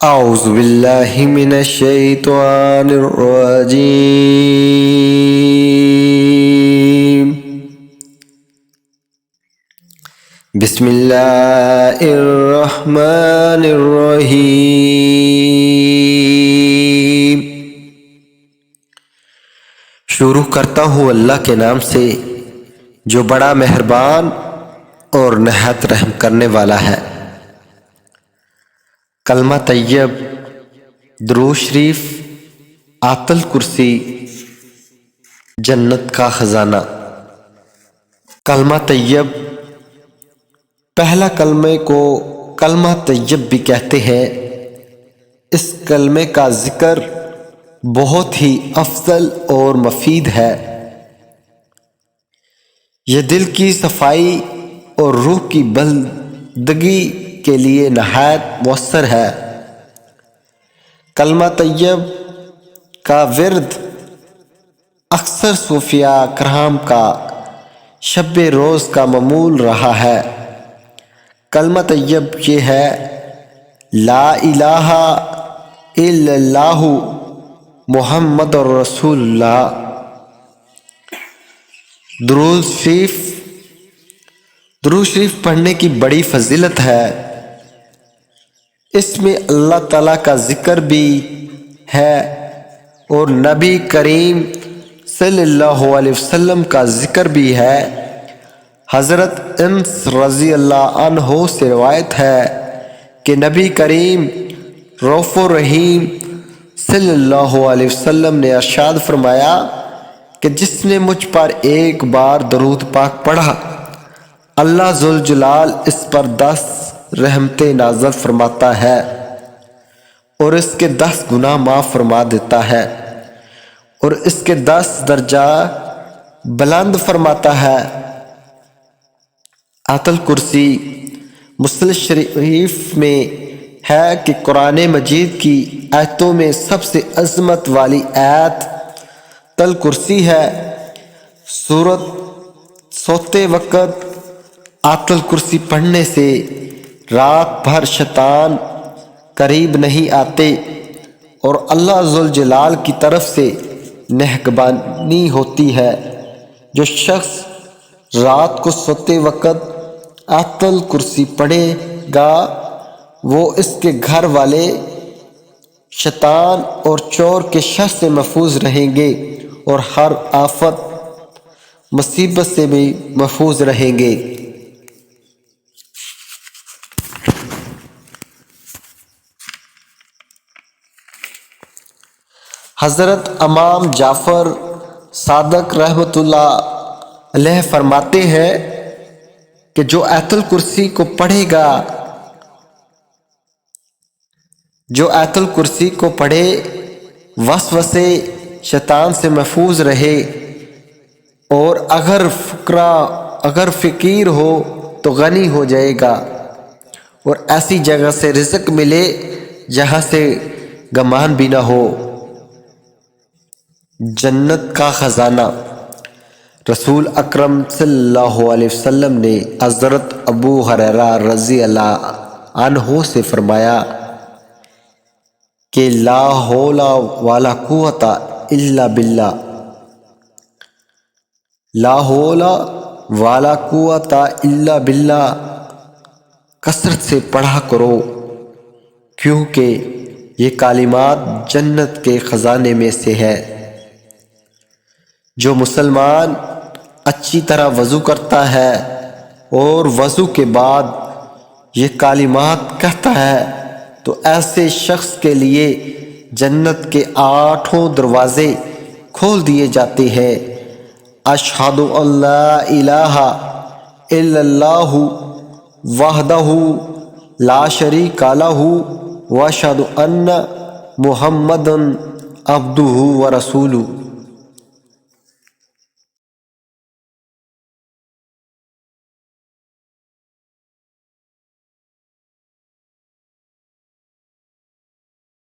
اعوذ باللہ من الشیطان الرجیم بسم اللہ الرحمن الرحیم۔ شروع کرتا ہوں اللہ کے نام سے جو بڑا مہربان اور نہایت رحم کرنے والا ہے۔ کلمہ طیب، درود شریف، آیت الکرسی، جنت کا خزانہ۔ کلمہ طیب، پہلا کلمے کو کلمہ طیب بھی کہتے ہیں۔ اس کلمے کا ذکر بہت ہی افضل اور مفید ہے۔ یہ دل کی صفائی اور روح کی بلندگی کے لیے نہایت مؤثر ہے۔ کلمہ طیب کا ورد اکثر صوفیاء کرام کا شب روز کا معمول رہا ہے۔ کلمہ طیب یہ ہے: لا الہ الا اللہ محمد رسول اللہ۔ درود شریف پڑھنے کی بڑی فضیلت ہے۔ اس میں اللہ تعالیٰ کا ذکر بھی ہے اور نبی کریم صلی اللہ علیہ وسلم کا ذکر بھی ہے۔ حضرت انس رضی اللہ عنہ سے روایت ہے کہ نبی کریم رؤوف الرحیم صلی اللہ علیہ وسلم نے ارشاد فرمایا کہ جس نے مجھ پر ایک بار درود پاک پڑھا، اللہ ذوالجلال اس پر 10 رحمتیں نازل فرماتا ہے اور اس کے 10 گناہ معاف فرما دیتا ہے اور اس کے 10 درجہ بلند فرماتا ہے۔ آیت الکرسی، مسلم شریف میں ہے کہ قرآن مجید کی آیتوں میں سب سے عظمت والی آیت آیت الکرسی ہے۔ سورت سوتے وقت آیت الکرسی پڑھنے سے رات بھر شیطان قریب نہیں آتے اور اللہ ذوالجلال کی طرف سے نگہبانی ہوتی ہے۔ جو شخص رات کو سوتے وقت آیت الکرسی پڑھے گا وہ اس کے گھر والے شیطان اور چور کے شر سے محفوظ رہیں گے اور ہر آفت مصیبت سے بھی محفوظ رہیں گے۔ حضرت امام جعفر صادق رحمۃ اللہ علیہ فرماتے ہیں کہ جو آیت الکرسی کو پڑھے گا، جو آیت الکرسی کو پڑھے وسوسے شیطان سے محفوظ رہے اور اگر فقیر ہو تو غنی ہو جائے گا اور ایسی جگہ سے رزق ملے جہاں سے گمان بھی نہ ہو۔ جنت کا خزانہ، رسول اکرم صلی اللہ علیہ وسلم نے حضرت ابو ہریرہ رضی اللہ عنہ سے فرمایا کہ لا حول ولا قوت الا باللہ، لا حول ولا قوت الا باللہ کثرت سے پڑھا کرو، کیونکہ یہ کلمات جنت کے خزانے میں سے ہے۔ جو مسلمان اچھی طرح وضو کرتا ہے اور وضو کے بعد یہ کلمات کہتا ہے تو ایسے شخص کے لیے جنت کے 8 دروازے کھول دیے جاتے ہیں۔ اشہد ان لا الہ الا اللہ وحدہ لا شریک لہ واشہد ان محمدا عبدہ ورسولہ۔